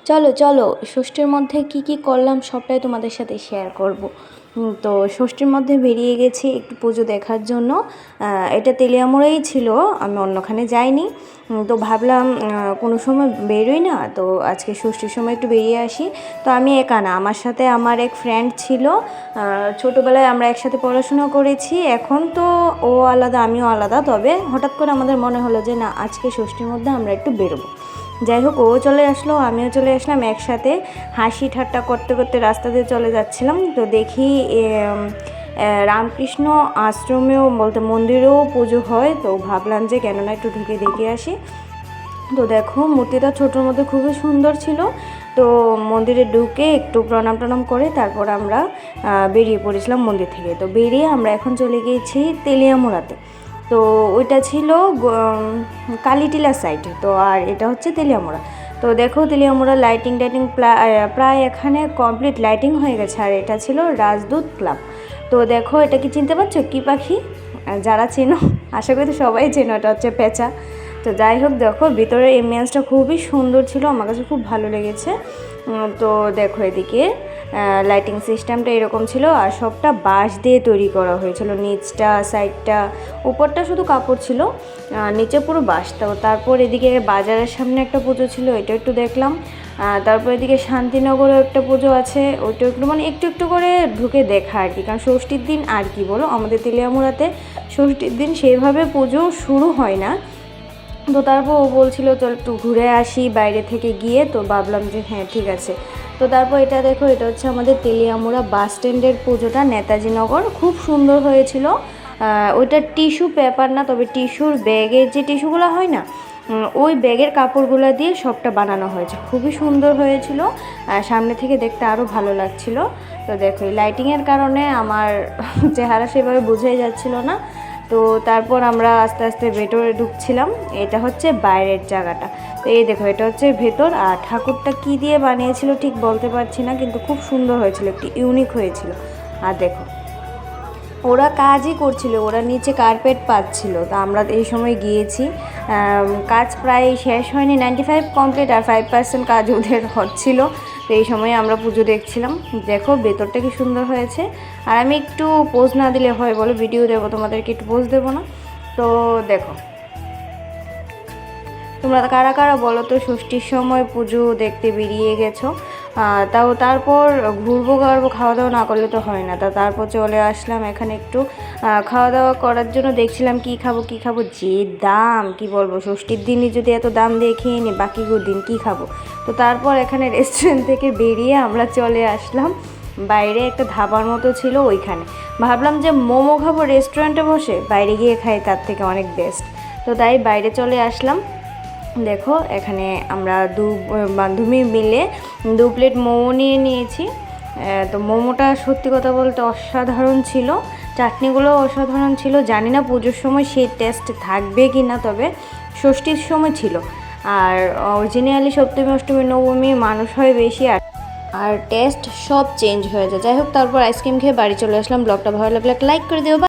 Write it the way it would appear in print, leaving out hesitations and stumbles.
চলো চলো ষষ্ঠীর মধ্যে কি কি করলাম সবটাই তোমাদের সাথে শেয়ার করব। তো ষষ্ঠীর মধ্যে বেরিয়ে গেছি একটু পুজো দেখার জন্য। এটা তেলিয়ামুড়াই ছিল, আমি অন্যখানে যাইনি। তো ভাবলাম কোনো সময় বেরোই না, তো আজকে ষষ্ঠীর সময় একটু বেরিয়ে আসি। তো আমি একা না, আমার সাথে আমার এক ফ্রেন্ড ছিল। ছোটোবেলায় আমরা একসাথে পড়াশোনা করেছি, এখন তো ও আলাদা আমিও আলাদা। তবে হঠাৎ করে আমাদের মনে হলো যে না, আজকে ষষ্ঠীর মধ্যে আমরা একটু বেরোবো। যাই হোক, ও চলে আসলো, আমিও চলে আসলাম। একসাথে হাসি ঠাট্টা করতে করতে রাস্তা দিয়ে চলে যাচ্ছিলাম। তো দেখি রামকৃষ্ণ আশ্রমেও বলতে মন্দিরেও পুজো হয়। তো ভাবলাম যে কেননা একটু ঢুকে দেখে আসি। তো দেখো, মূর্তিটা ছোটোর মধ্যে খুবই সুন্দর ছিল। তো মন্দিরে ঢুকে একটু প্রণাম টনাম করে তারপর আমরা বেরিয়ে পড়েছিলাম মন্দির থেকে। তো বেরিয়ে আমরা এখন চলে গিয়েছি তেলিয়ামুড়াতে। তো ওইটা ছিল কালীটিলা সাইড, তো আর এটা হচ্ছে তেলিয়ামুড়া। তো দেখো, তেলিয়ামুড়া লাইটিং টাইটিং প্রায় এখানে কমপ্লিট লাইটিং হয়ে গেছে। আর এটা ছিল রাজদূত ক্লাব। তো দেখো, এটা কি চিনতে পারছো কী পাখি? যারা চেনো, আশা করি তো সবাই চেনো, এটা হচ্ছে পেঁচা। তো যাই হোক, দেখো ভিতরের এমবিয়েন্সটা খুবই সুন্দর ছিল, আমার কাছে খুব ভালো লেগেছে। তো দেখো এদিকে লাইটিং সিস্টেমটা এরকম ছিল, আর সবটা বাঁশ দিয়ে তৈরি করা হয়েছিল। নিচটা সাইডটা উপরটা শুধু কাপড় ছিল, নিচে পুরো বাঁশ। তো তারপর এদিকে বাজারের সামনে একটা পুজো ছিল, এটা একটু দেখলাম। তারপর এদিকে শান্তিনগরেও একটা পুজো আছে, ওইটা একটু মানে একটু একটু করে ঢুকে দেখা আর কি। কারণ ষষ্ঠীর দিন আর কি বলো, আমাদের তেলিয়ামুড়াতে ষষ্ঠীর দিন সেইভাবে পুজো শুরু হয় না। তো তারপর ও বলছিল চল একটু ঘুরে আসি বাইরে থেকে গিয়ে। তো ভাবলাম যে হ্যাঁ ঠিক আছে। তো তারপর এটা দেখো, এটা হচ্ছে আমাদের তেলিয়ামুড়া বাস স্ট্যান্ডের পুজোটা, নেতাজি নগর। খুব সুন্দর হয়েছিল। ওইটা টিস্যু পেপার না, তবে টিস্যুর ব্যাগের যে টিস্যুগুলো হয় না, ওই ব্যাগের কাপড়গুলো দিয়ে সবটা বানানো হয়েছে, খুবই সুন্দর হয়েছিল। সামনে থেকে দেখতে আরও ভালো লাগছিল। তো দেখো, এই লাইটিংয়ের কারণে আমার চেহারা সেভাবে বোঝাই যাচ্ছিল না। তো তারপর আমরা আস্তে আস্তে ভেতরে ঢুকছিলাম। এটা হচ্ছে বাইরের জায়গাটা। তো এই দেখো, এটা হচ্ছে ভেতর। আর ঠাকুরটা কি দিয়ে বানিয়েছিল ঠিক বলতে পারছি না, কিন্তু খুব সুন্দর হয়েছিল, একটু ইউনিক হয়েছিল। আর দেখো, ওরা কাজই করছিল, ওরা নিচে কার্পেট পাচ্ছিল। তো আমরা এই সময় গিয়েছি, কাজ প্রায় শেষ হয়নি, 95 কমপ্লিট, আর 5% কাজ ওদের হচ্ছিল। তো এই সময় আমরা পুজো দেখছিলাম। দেখো ভেতরটা কি সুন্দর হয়েছে। আর আমি একটু পোজ না দিলে হয় বলো, ভিডিও দেবো তোমাদেরকে, একটু পোজ দেবো না? তো দেখো, তোমরা কারা কারা বলো তো ষষ্ঠীর সময় পুজো দেখতে বেরিয়ে গেছো? তাও তারপর ঘুরবো গাড়বো, খাওয়া দাওয়া না করলে তো হয় না। তারপর চলে আসলাম এখানে একটু খাওয়া দাওয়া করার জন্য। দেখছিলাম কি খাবো কি খাবো, যে দাম কি বলবো, ষষ্ঠীর দিনই যদি এত দাম দিয়ে খেয়ে নিই, বাকি দিন কী খাবো। তো তারপর এখানে রেস্টুরেন্ট থেকে বেরিয়ে আমরা চলে আসলাম বাইরে, একটা ধাবার মতো ছিল ওইখানে। ভাবলাম যে মোমো খাবো রেস্টুরেন্টে বসে, বাইরে গিয়ে খাই তার থেকে অনেক বেস্ট। তো তাই বাইরে চলে আসলাম। দেখো, এখানে আমরা দু বান্ধবী মিলে 2 প্লেট মোমো নিয়ে নিয়েছি। তো মোমোটা সত্যি কথা বলতে অসাধারণ ছিল, চাটনিগুলো অসাধারণ ছিল। জানি না পুজোর সময় সেই টেস্ট থাকবে কি না, তবে ষষ্ঠীর সময় ছিল। আর অরিজিনালি সপ্তমী অষ্টমী নবমী মানুষ হয় বেশি, আর টেস্ট সব চেঞ্জ হয়ে যায়। যাই হোক, তারপর আইসক্রিম খেয়ে বাড়ি চলে আসলাম। ব্লগটা ভালো লাগলে একটা লাইক করে দিও।